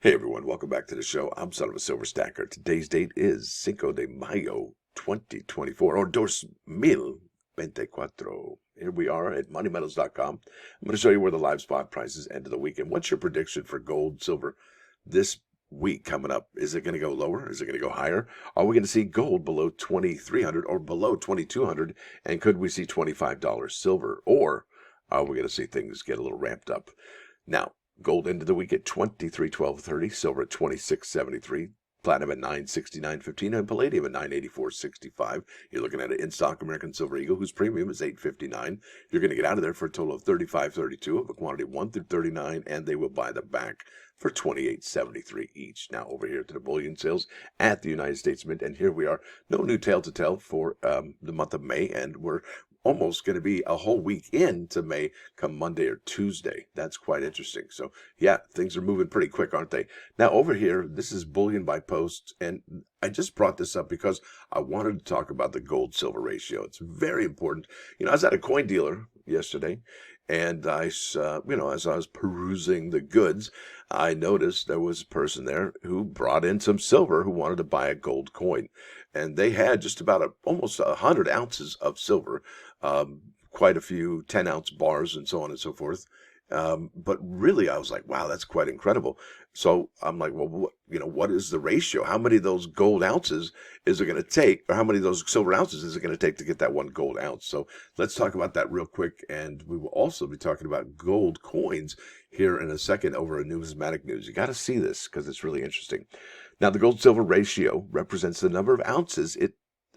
Hey everyone, welcome back to the show. I'm Son of a Silver Stacker. Today's date is Cinco de Mayo 2024, or 2024. Here we are at moneymetals.com. I'm going to show you where the live spot prices end of the week. And what's your prediction for gold, silver this week coming up? Is it going to go lower? Is it going to go higher? Are we going to see gold below 2,300 or below 2,200? And could we see $25 silver? Or are we going to see things get a little ramped up? Now, gold ended the week at 23.1230, silver at 26.73, platinum at 969.15, and palladium at 984.65. You're looking at an in-stock American Silver Eagle, whose premium is 8.59. You're going to get out of there for a total of 35.32 of a quantity 1 through 39, and they will buy them back for 28.73 each. Now over here to the bullion sales at the United States Mint, and here we are. No new tale to tell for the month of May, and we're almost going to be a whole week into May come Monday or Tuesday. That's quite interesting. So yeah, things are moving pretty quick, aren't they? Now over here, this is Bullion by Post, and I just brought this up because I wanted to talk about the gold-silver ratio. It's very important. You know, I was at a coin dealer yesterday, and as I was perusing the goods, I noticed there was a person there who brought in some silver who wanted to buy a gold coin. And they had just about almost 100 ounces of silver, quite a few 10-ounce bars and so on and so forth. But really, I was like, wow, that's quite incredible. So I'm like, well, what is the ratio? How many of those gold ounces is it going to take, or how many of those silver ounces is it going to take to get that one gold ounce? So let's talk about that real quick. And we will also be talking about gold coins here in a second over at Numismatic News. You got to see this because it's really interesting. Now, the gold-silver ratio represents the number of ounces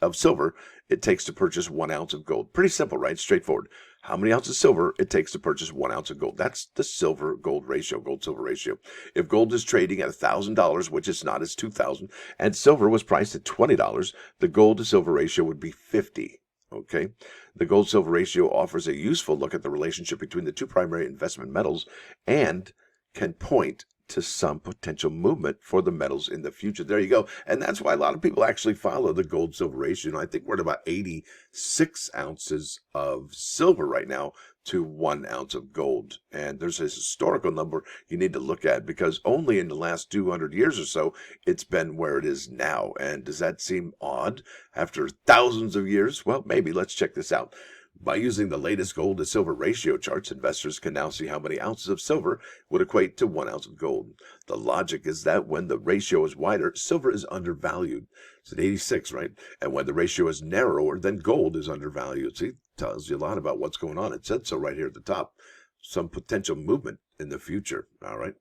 of silver it takes to purchase 1 ounce of gold. Pretty simple, right? Straightforward. How many ounces of silver it takes to purchase 1 ounce of gold. That's the silver-gold ratio, gold-silver ratio. If gold is trading at $1,000, which it's not, it's $2,000, and silver was priced at $20, the gold-to-silver ratio would be 50. Okay, the gold-silver ratio offers a useful look at the relationship between the two primary investment metals and can point to some potential movement for the metals in the future. There you go. And that's why a lot of people actually follow the gold-silver ratio. I think we're at about 86 ounces of silver right now to 1 ounce of gold. And there's a historical number you need to look at because only in the last 200 years or so, it's been where it is now. And does that seem odd after thousands of years? Well, maybe. Let's check this out. By using the latest gold to silver ratio charts, investors can now see how many ounces of silver would equate to 1 ounce of gold. The logic is that when the ratio is wider, silver is undervalued. It's at 86, right? And when the ratio is narrower, then gold is undervalued. See, it tells you a lot about what's going on. It said so right here at the top. Some potential movement in the future, all right?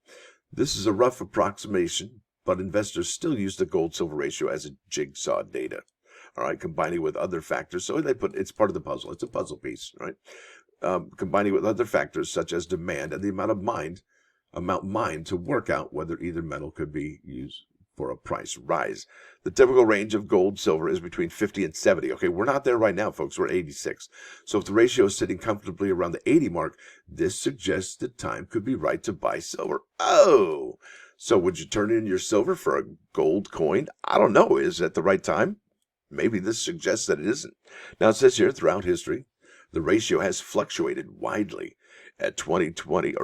This is a rough approximation, but investors still use the gold-silver ratio as a jigsaw data. All right, combining with other factors. So it's part of the puzzle. It's a puzzle piece, right? Combining with other factors such as demand and the amount mined to work out whether either metal could be used for a price rise. The typical range of gold, silver is between 50 and 70. Okay, we're not there right now, folks. We're at 86. So if the ratio is sitting comfortably around the 80 mark, this suggests that time could be right to buy silver. Oh, so would you turn in your silver for a gold coin? I don't know. Is it the right time? Maybe this suggests that it isn't. Now, it says here, throughout history, the ratio has fluctuated widely. In 2020,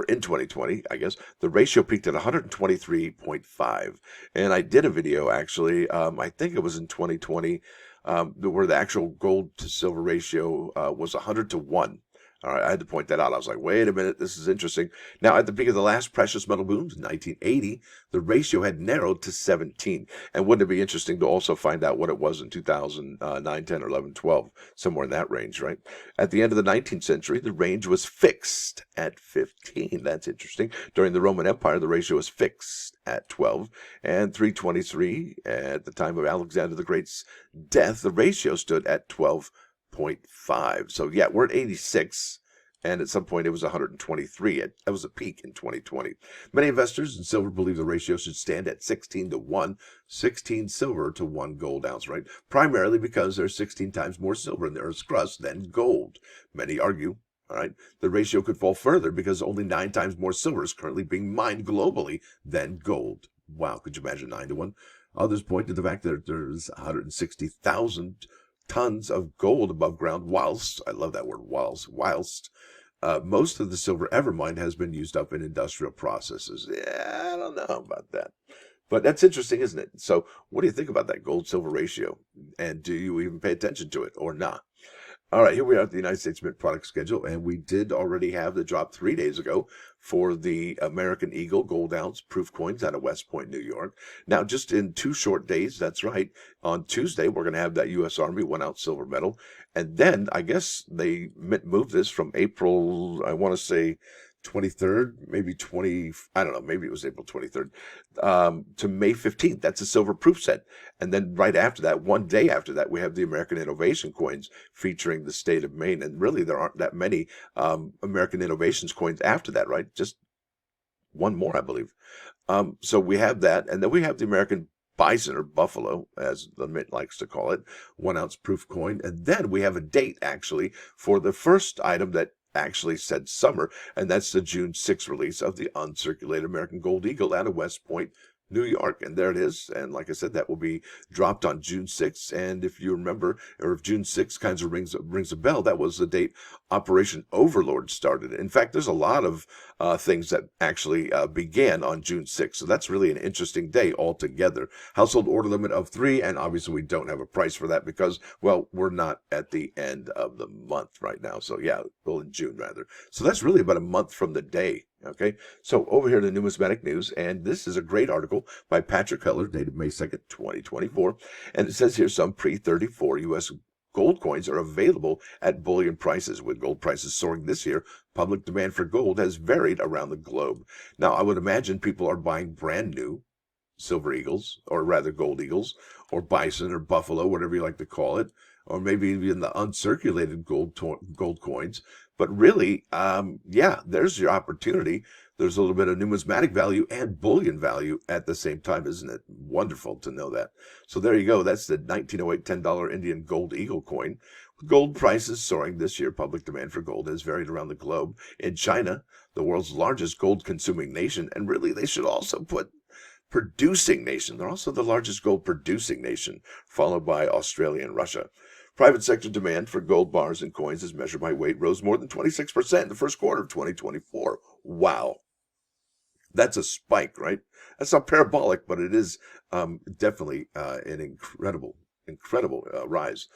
I guess, the ratio peaked at 123.5. And I did a video, actually, I think it was in 2020, where the actual gold to silver ratio was 100 to 1. All right, I had to point that out. I was like, wait a minute, this is interesting. Now, at the peak of the last precious metal boom in 1980, the ratio had narrowed to 17. And wouldn't it be interesting to also find out what it was in 2009, 10, or 11, 12, somewhere in that range, right? At the end of the 19th century, the range was fixed at 15. That's interesting. During the Roman Empire, the ratio was fixed at 12. And 323, at the time of Alexander the Great's death, the ratio stood at 12.5. So yeah, we're at 86, and at some point it was 123. That was a peak in 2020. Many investors in silver believe the ratio should stand at 16 to 1, 16 silver to 1 gold ounce, right? Primarily because there's 16 times more silver in the Earth's crust than gold. Many argue, all right, the ratio could fall further because only 9 times more silver is currently being mined globally than gold. Wow, could you imagine 9 to 1? Others point to the fact that there's 160,000 tons of gold above ground whilst, I love that word, whilst most of the silver ever mined has been used up in industrial processes. Yeah, I don't know about that. But that's interesting, isn't it? So what do you think about that gold-silver ratio? And do you even pay attention to it or not? All right, here we are at the United States Mint product schedule, and we did already have the drop 3 days ago for the American Eagle gold ounce proof coins out of West Point, New York. Now, just in 2 short days, that's right, on Tuesday, we're going to have that U.S. Army 1 ounce silver medal. And then I guess they moved this from April, I want to say 23rd, maybe 20, I don't know, maybe it was April 23rd, to May 15th. That's a silver proof set. And then right after that, 1 day after that, we have the American Innovation coins featuring the state of Maine. And really, there aren't that many American Innovations coins after that, right? Just one more, I believe. So we have that. And then we have the American Bison or Buffalo, as the Mint likes to call it, 1 ounce proof coin. And then we have a date, actually, for the first item that actually said summer, and that's the June 6th release of the uncirculated American Gold Eagle out of West Point, New York. And there it is. And like I said, that will be dropped on June 6th. And if you remember, or if June 6th kind of rings a bell, that was the date Operation Overlord started. In fact, there's a lot of things that actually began on June 6th. So that's really an interesting day altogether. Household order limit of 3. And obviously we don't have a price for that because, well, we're not at the end of the month right now. So yeah, well, in June rather. So that's really about a month from the day. Okay, so over here to Numismatic News, and this is a great article by Patrick Heller, dated May 2nd, 2024, and it says here some pre-34 U.S. gold coins are available at bullion prices. With gold prices soaring this year, public demand for gold has varied around the globe. Now, I would imagine people are buying brand new silver eagles, or rather gold eagles, or bison, or buffalo, whatever you like to call it, or maybe even the uncirculated gold coins. But really, yeah, there's your opportunity. There's a little bit of numismatic value and bullion value at the same time, isn't it? Wonderful to know that. So there you go. That's the 1908 $10 Indian gold eagle coin. With gold prices soaring this year, public demand for gold has varied around the globe. In China, the world's largest gold-consuming nation, and really they should also put producing nation. They're also the largest gold producing nation, followed by Australia and Russia. Private sector demand for gold bars and coins as measured by weight rose more than 26% in the first quarter of 2024. Wow. That's a spike, right? That's not parabolic, but it is definitely an incredible rise.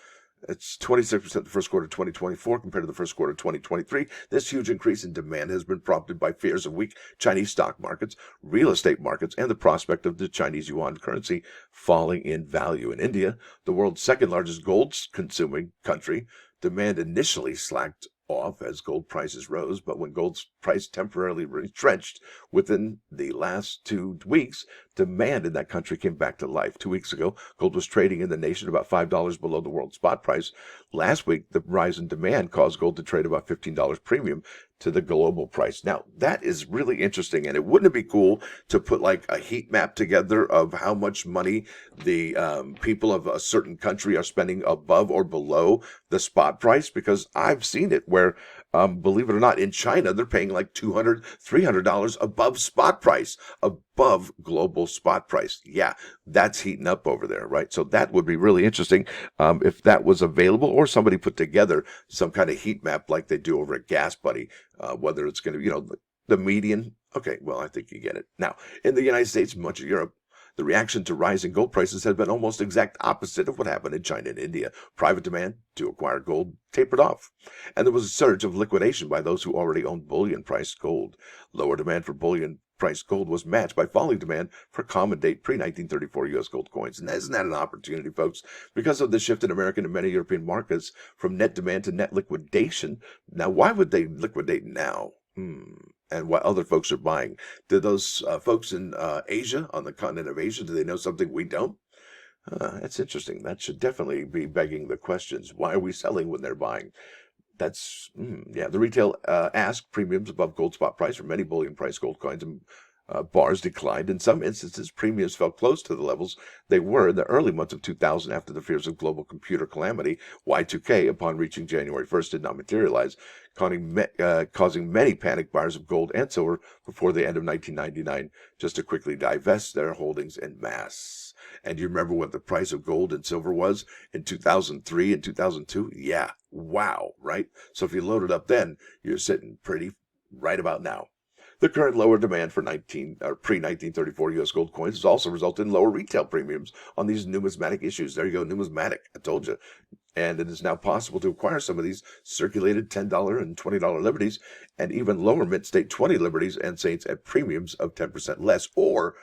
It's 26% the first quarter of 2024 compared to the first quarter of 2023. This huge increase in demand has been prompted by fears of weak Chinese stock markets, real estate markets, and the prospect of the Chinese yuan currency falling in value. In India, the world's second largest gold-consuming country, demand initially slacked off as gold prices rose, but when gold's price temporarily retrenched within the last 2 weeks, demand in that country came back to life. 2 weeks ago, gold was trading in the nation about $5 below the world spot price. Last week, the rise in demand caused gold to trade about $15 premium to the global price. Now, that is really interesting, and it wouldn't it be cool to put like a heat map together of how much money the people of a certain country are spending above or below the spot price? Because I've seen it where, believe it or not, in China, they're paying like $200, $300 above spot price, above global spot price. Yeah, that's heating up over there, right? So that would be really interesting if that was available, or somebody put together some kind of heat map like they do over at Gas Buddy, whether it's going to, the median. Okay, well, I think you get it. Now, in the United States, much of Europe, the reaction to rising gold prices has been almost exact opposite of what happened in China and India. Private demand to acquire gold tapered off, and there was a surge of liquidation by those who already owned bullion-priced gold. Lower demand for bullion-priced gold was matched by falling demand for common date pre-1934 U.S. gold coins. And isn't that an opportunity, folks? Because of the shift in American and many European markets from net demand to net liquidation. Now, why would they liquidate now? And what other folks are buying? Do those folks in Asia, on the continent of Asia, do they know something we don't? That's interesting. That should definitely be begging the questions. Why are we selling when they're buying? That's, yeah, the retail ask premiums above gold spot price for many bullion price gold coins Bars declined. In some instances, premiums fell close to the levels they were in the early months of 2000 after the fears of global computer calamity. Y2K, upon reaching January 1st, did not materialize, causing many panic buyers of gold and silver before the end of 1999 just to quickly divest their holdings en masse. And you remember what the price of gold and silver was in 2003 and 2002? Yeah, wow, right? So if you loaded up then, you're sitting pretty right about now. The current lower demand for pre-1934 U.S. gold coins has also resulted in lower retail premiums on these numismatic issues. There you go, numismatic, I told you. And it is now possible to acquire some of these circulated $10 and $20 liberties and even lower mint state 20 liberties and saints at premiums of 10% less or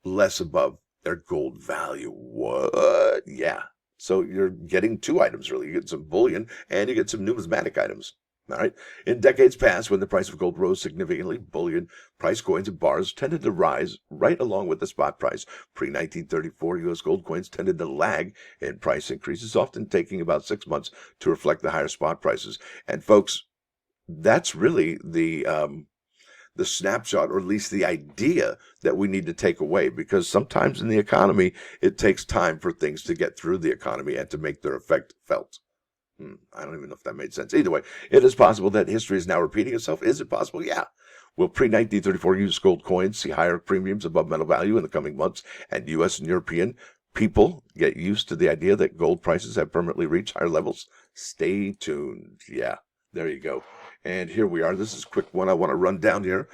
less above their gold value. What? Yeah. So you're getting two items, really. You get some bullion and you get some numismatic items. All right. In decades past, when the price of gold rose significantly, bullion, price coins, and bars tended to rise right along with the spot price. Pre-1934 U.S. gold coins tended to lag in price increases, often taking about 6 months to reflect the higher spot prices. And folks, that's really the snapshot, or at least the idea that we need to take away, because sometimes in the economy, it takes time for things to get through the economy and to make their effect felt. I don't even know if that made sense. Either way, it is possible that history is now repeating itself. Is it possible? Yeah. Will pre-1934 U.S. gold coins see higher premiums above metal value in the coming months, and U.S. and European people get used to the idea that gold prices have permanently reached higher levels? Stay tuned. Yeah, there you go. And here we are. This is a quick one I want to run down here.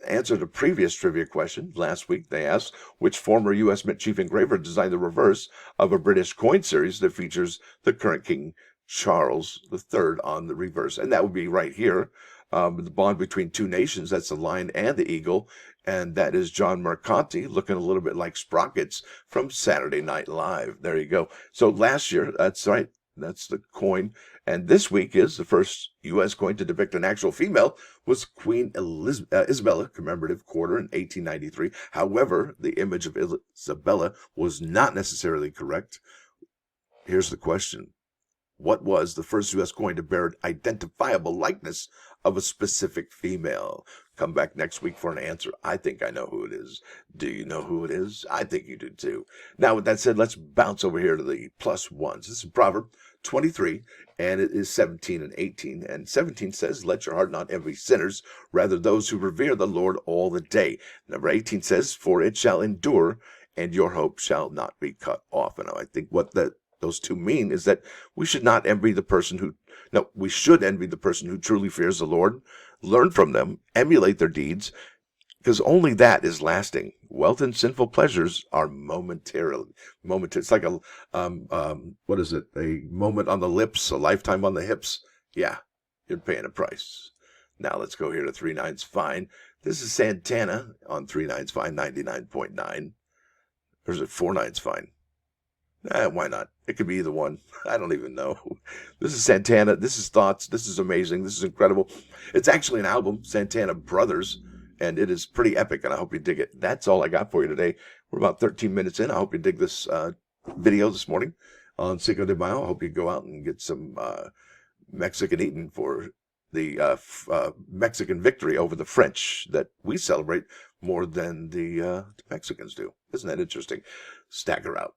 Answer to previous trivia question. Last week, they asked which former U.S. Mint chief engraver designed the reverse of a British coin series that features the current King Charles III on the reverse. And that would be right here. The bond between two nations, that's the lion and the eagle. And that is John Mercanti, looking a little bit like Sprockets from Saturday Night Live. There you go. So last year, that's right, that's the coin. And this week is the first U.S. coin to depict an actual female was Queen Isabella commemorative quarter in 1893. However, the image of Isabella was not necessarily correct. Here's the question. What was the first U.S. coin to bear identifiable likeness of a specific female? Come back next week for an answer. I think I know who it is. Do you know who it is? I think you do too. Now, with that said, let's bounce over here to the plus ones. This is Proverb 23, and it is 17 and 18. And 17 says, let your heart not envy sinners, rather those who revere the Lord all the day. Number 18 says, for it shall endure, and your hope shall not be cut off. And I think what those two mean is that we should not envy the person we should envy the person who truly fears the Lord, learn from them, emulate their deeds, because only that is lasting. Wealth and sinful pleasures are momentary. It's like a, what is it? A moment on the lips, a lifetime on the hips. Yeah, you're paying a price. Now let's go here to 3 Nines Fine. This is Santana on 3 Nines Fine, 99.9. Or is it 4 Nines Fine? Why not? It could be either one. I don't even know. This is Santana. This is Thoughts. This is amazing. This is incredible. It's actually an album, Santana Brothers, and it is pretty epic, and I hope you dig it. That's all I got for you today. We're about 13 minutes in. I hope you dig this video this morning on Cinco de Mayo. I hope you go out and get some Mexican eating for the Mexican victory over the French that we celebrate more than the Mexicans do. Isn't that interesting? Stacker out.